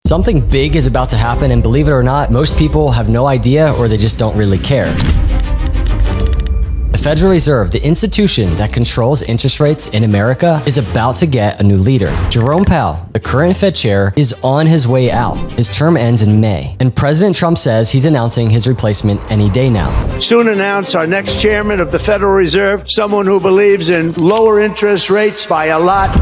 Something big is about to happen, and believe it or not, most people have no idea or they just don't really care. The Federal Reserve, the institution that controls interest rates in America, is about to get a new leader. Jerome Powell, the current Fed chair, is on his way out. His term ends in May, and President Trump says he's announcing his replacement any day now. Soon announce our next chairman of the Federal Reserve, someone who believes in lower interest rates by a lot.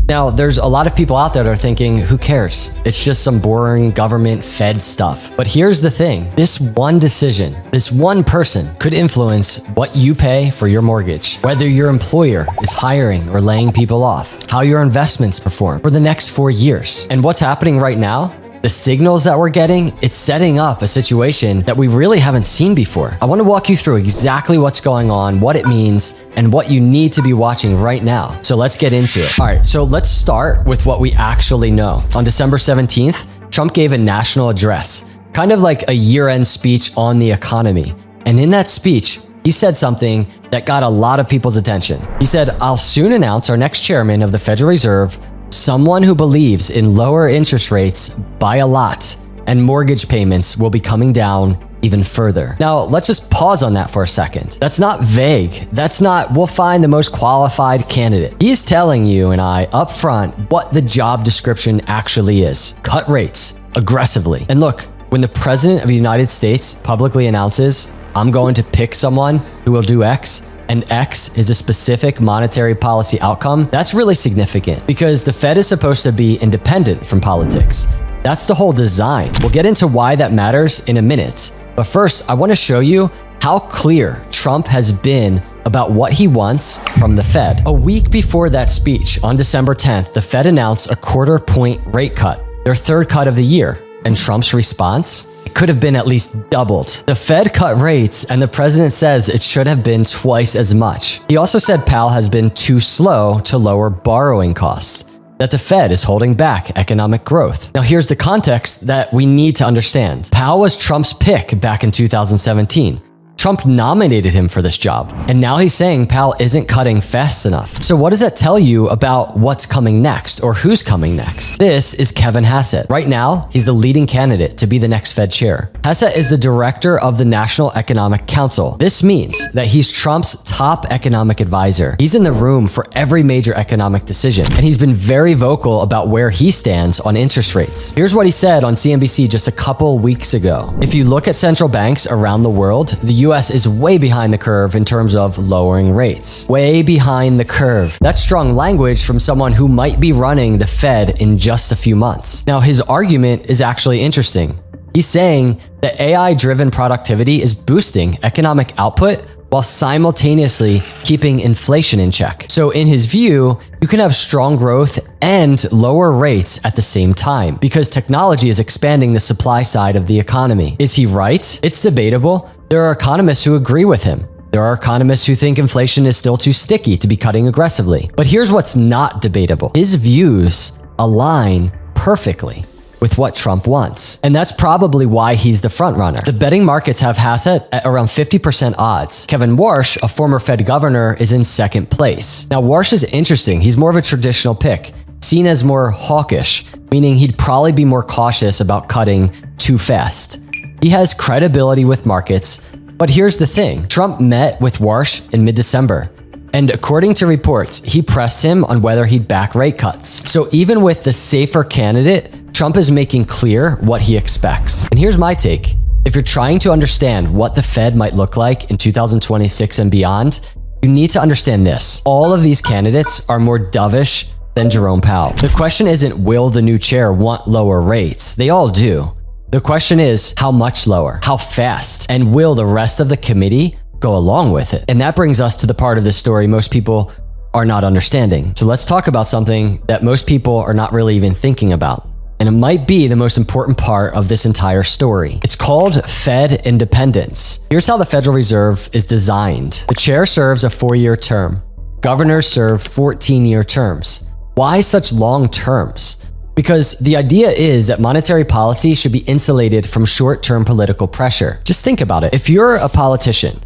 Now, there's a lot of people out there that are thinking, who cares? It's just some boring government Fed stuff. But here's the thing. This one decision, this one person could influence what you pay for your mortgage, whether your employer is hiring or laying people off, how your investments perform for the next 4 years. And what's happening right now? The signals that we're getting, it's setting up a situation that we really haven't seen before. I want to walk you through exactly what's going on, what it means, and what you need to be watching right now. So let's get into it. All right, so let's start with what we actually know. On December 17th, Trump gave a national address, kind of like a year-end speech on the economy. And in that speech, he said something that got a lot of people's attention. He said, "I'll soon announce our next chairman of the Federal Reserve, someone who believes in lower interest rates by a lot, and mortgage payments will be coming down even further." Now, let's just pause on that for a second. That's not vague. That's not, we'll find the most qualified candidate. He's telling you and I up front what the job description actually is. Cut rates aggressively. And look, when the President of the United States publicly announces, "I'm going to pick someone who will do X," and X is a specific monetary policy outcome, that's really significant because the Fed is supposed to be independent from politics. That's the whole design. We'll get into why that matters in a minute. But first, I want to show you how clear Trump has been about what he wants from the Fed. A week before that speech, on December 10th, the Fed announced a quarter-point rate cut, their third cut of the year. And Trump's response? It could have been at least doubled. The Fed cut rates, and the president says it should have been twice as much. He also said Powell has been too slow to lower borrowing costs, that the Fed is holding back economic growth. Now, here's the context that we need to understand. Powell was Trump's pick back in 2017. Trump nominated him for this job, and now he's saying Powell isn't cutting fast enough. So what does that tell you about what's coming next or who's coming next? This is Kevin Hassett. Right now, he's the leading candidate to be the next Fed chair. Hassett is the director of the National Economic Council. This means that he's Trump's top economic advisor. He's in the room for every major economic decision, and he's been very vocal about where he stands on interest rates. Here's what he said on CNBC just a couple weeks ago. If you look at central banks around the world, the US is way behind the curve in terms of lowering rates. Way behind the curve. That's strong language from someone who might be running the Fed in just a few months. Now, his argument is actually interesting. He's saying that AI-driven productivity is boosting economic output while simultaneously keeping inflation in check. So in his view, you can have strong growth and lower rates at the same time because technology is expanding the supply side of the economy. Is he right? It's debatable. There are economists who agree with him. There are economists who think inflation is still too sticky to be cutting aggressively. But here's what's not debatable. His views align perfectly with what Trump wants. And that's probably why he's the front runner. The betting markets have Hassett at around 50% odds. Kevin Warsh, a former Fed governor, is in second place. Now, Warsh is interesting. He's more of a traditional pick, seen as more hawkish, meaning he'd probably be more cautious about cutting too fast. He has credibility with markets, but here's the thing. Trump met with Warsh in mid-December. And according to reports, he pressed him on whether he'd back rate cuts. So even with the safer candidate, Trump is making clear what he expects. And here's my take. If you're trying to understand what the Fed might look like in 2026 and beyond, you need to understand this. All of these candidates are more dovish than Jerome Powell. The question isn't, will the new chair want lower rates? They all do. The question is, how much lower? How fast? And will the rest of the committee go along with it? And that brings us to the part of this story most people are not understanding. So let's talk about something that most people are not really even thinking about. And it might be the most important part of this entire story. It's called Fed independence. Here's how the Federal Reserve is designed. The chair serves a 4-year term. Governors serve 14-year terms. Why such long terms? Because the idea is that monetary policy should be insulated from short-term political pressure. Just think about it. If you're a politician,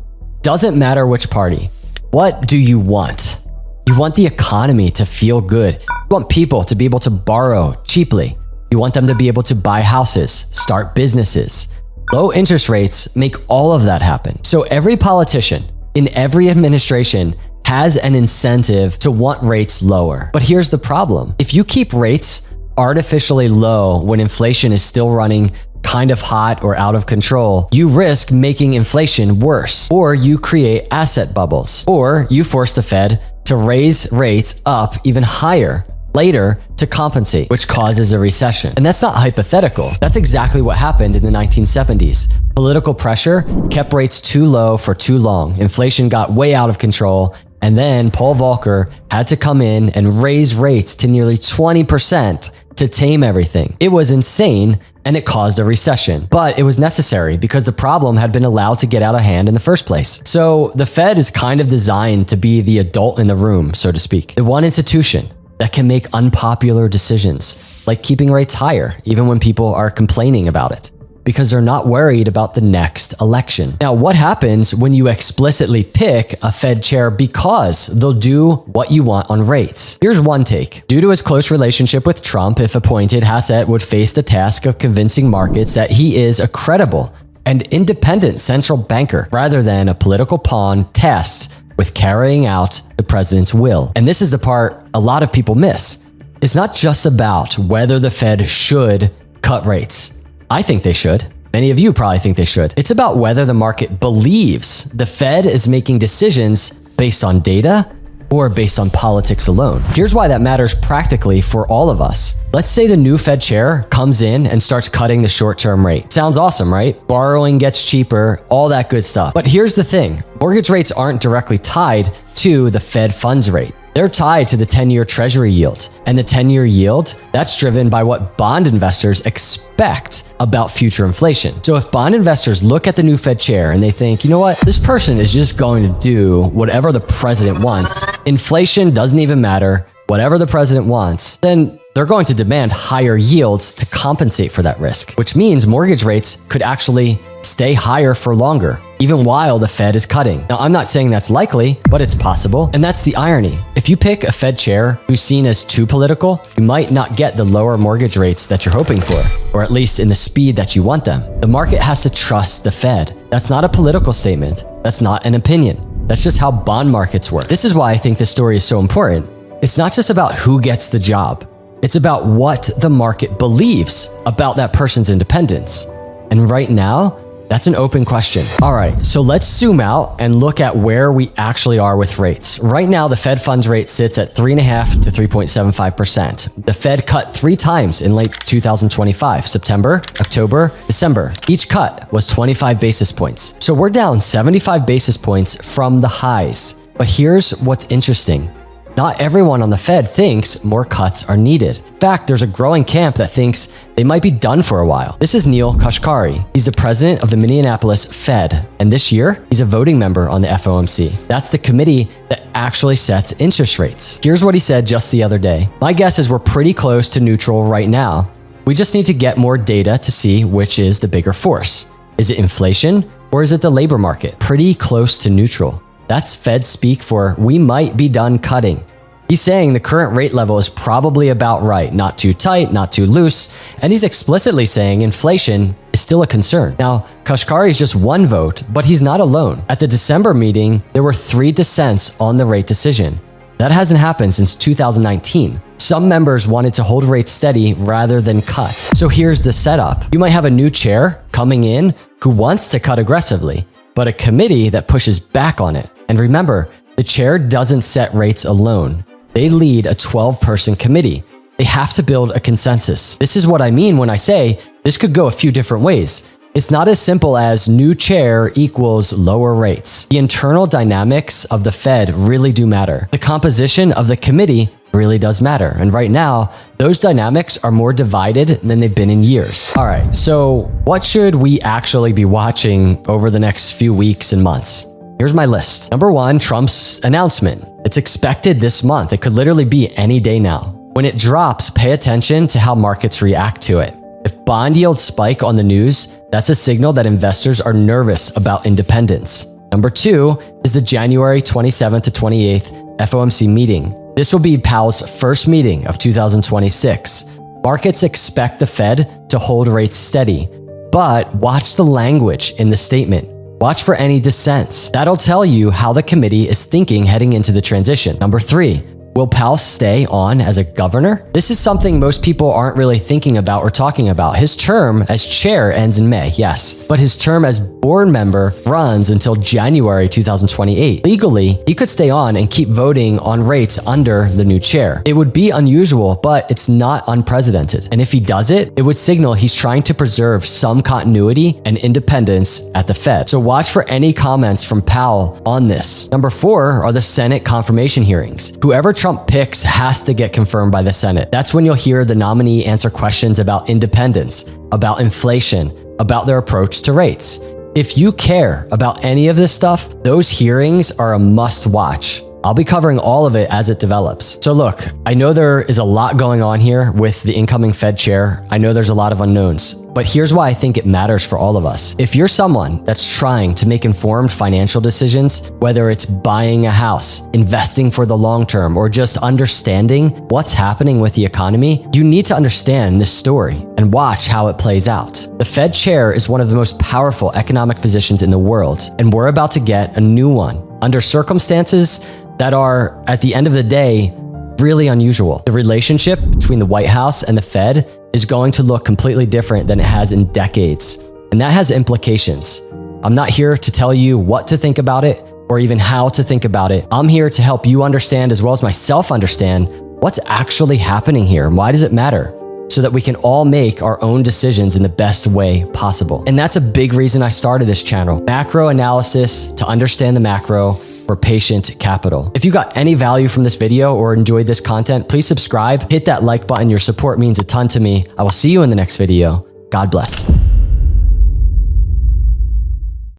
doesn't matter which party, what do you want? You want the economy to feel good. You want people to be able to borrow cheaply. You want them to be able to buy houses, start businesses. Low interest rates make all of that happen. So every politician in every administration has an incentive to want rates lower. But here's the problem. If you keep rates artificially low when inflation is still running kind of hot or out of control, you risk making inflation worse, or you create asset bubbles, or you force the Fed to raise rates up even higher later to compensate, which causes a recession. And that's not hypothetical. That's exactly what happened in the 1970s. Political pressure kept rates too low for too long. Inflation got way out of control. And then Paul Volcker had to come in and raise rates to nearly 20% to tame everything. It was insane and it caused a recession, but it was necessary because the problem had been allowed to get out of hand in the first place. So the Fed is kind of designed to be the adult in the room, so to speak. The one institution that can make unpopular decisions, like keeping rates higher, even when people are complaining about it, because they're not worried about the next election. Now, what happens when you explicitly pick a Fed chair because they'll do what you want on rates? Here's one take. Due to his close relationship with Trump, if appointed, Hassett would face the task of convincing markets that he is a credible and independent central banker rather than a political pawn tasked with carrying out the president's will. And this is the part a lot of people miss. It's not just about whether the Fed should cut rates. I think they should. Many of you probably think they should. It's about whether the market believes the Fed is making decisions based on data or based on politics alone. Here's why that matters practically for all of us. Let's say the new Fed chair comes in and starts cutting the short-term rate. Sounds awesome, right? Borrowing gets cheaper, all that good stuff. But here's the thing. Mortgage rates aren't directly tied to the Fed funds rate. They're tied to the 10-year Treasury yield. And the 10-year yield, that's driven by what bond investors expect about future inflation. So if bond investors look at the new Fed chair and they think, you know what, this person is just going to do whatever the president wants, inflation doesn't even matter, whatever the president wants, then they're going to demand higher yields to compensate for that risk, which means mortgage rates could actually stay higher for longer, even while the Fed is cutting. Now, I'm not saying that's likely, but it's possible. And that's the irony. If you pick a Fed chair who's seen as too political, you might not get the lower mortgage rates that you're hoping for, or at least in the speed that you want them. The market has to trust the Fed. That's not a political statement. That's not an opinion. That's just how bond markets work. This is why I think this story is so important. It's not just about who gets the job. It's about what the market believes about that person's independence. And right now, that's an open question. All right, so let's zoom out and look at where we actually are with rates. Right now, the Fed funds rate sits at 3.5 to 3.75%. The Fed cut 3 times in late 2025, September, October, December. Each cut was 25 basis points. So we're down 75 basis points from the highs. But here's what's interesting. Not everyone on the Fed thinks more cuts are needed. In fact, there's a growing camp that thinks they might be done for a while. This is Neil Kashkari. He's the president of the Minneapolis Fed, and this year, he's a voting member on the FOMC. That's the committee that actually sets interest rates. Here's what he said just the other day. My guess is we're pretty close to neutral right now. We just need to get more data to see which is the bigger force. Is it inflation or is it the labor market? Pretty close to neutral. That's Fed speak for we might be done cutting. He's saying the current rate level is probably about right, not too tight, not too loose, and he's explicitly saying inflation is still a concern. Now, Kashkari is just one vote, but he's not alone. At the December meeting, there were 3 dissents on the rate decision. That hasn't happened since 2019. Some members wanted to hold rates steady rather than cut. So here's the setup. You might have a new chair coming in who wants to cut aggressively, but a committee that pushes back on it. And remember, the chair doesn't set rates alone. They lead a 12-person committee. They have to build a consensus. This is what I mean when I say this could go a few different ways. It's not as simple as new chair equals lower rates. The internal dynamics of the Fed really do matter. The composition of the committee really does matter. And right now, those dynamics are more divided than they've been in years. All right, so what should we actually be watching over the next few weeks and months? Here's my list. Number 1, Trump's announcement. It's expected this month. It could literally be any day now. When it drops, pay attention to how markets react to it. If bond yields spike on the news, that's a signal that investors are nervous about independence. Number 2 is the January 27th to 28th FOMC meeting. This will be Powell's first meeting of 2026. Markets expect the Fed to hold rates steady, but watch the language in the statement. Watch for any dissents. That'll tell you how the committee is thinking heading into the transition. Number 3, will Powell stay on as a governor? This is something most people aren't really thinking about or talking about. His term as chair ends in May, yes, but his term as board member runs until January 2028. Legally, he could stay on and keep voting on rates under the new chair. It would be unusual, but it's not unprecedented. And if he does it, it would signal he's trying to preserve some continuity and independence at the Fed. So watch for any comments from Powell on this. Number 4 are the Senate confirmation hearings. Whoever Trump picks has to get confirmed by the Senate. That's when you'll hear the nominee answer questions about independence, about inflation, about their approach to rates. If you care about any of this stuff, those hearings are a must watch. I'll be covering all of it as it develops. So look, I know there is a lot going on here with the incoming Fed chair. I know there's a lot of unknowns, but here's why I think it matters for all of us. If you're someone that's trying to make informed financial decisions, whether it's buying a house, investing for the long term, or just understanding what's happening with the economy, you need to understand this story and watch how it plays out. The Fed chair is one of the most powerful economic positions in the world, and we're about to get a new one under circumstances that are, at the end of the day, really unusual. The relationship between the White House and the Fed is going to look completely different than it has in decades. And that has implications. I'm not here to tell you what to think about it or even how to think about it. I'm here to help you understand, as well as myself understand, what's actually happening here and why does it matter, so that we can all make our own decisions in the best way possible. And that's a big reason I started this channel. Macro analysis to understand the macro for patient capital. If you got any value from this video or enjoyed this content, please subscribe, hit that like button. Your support means a ton to me. I will see you in the next video. God bless.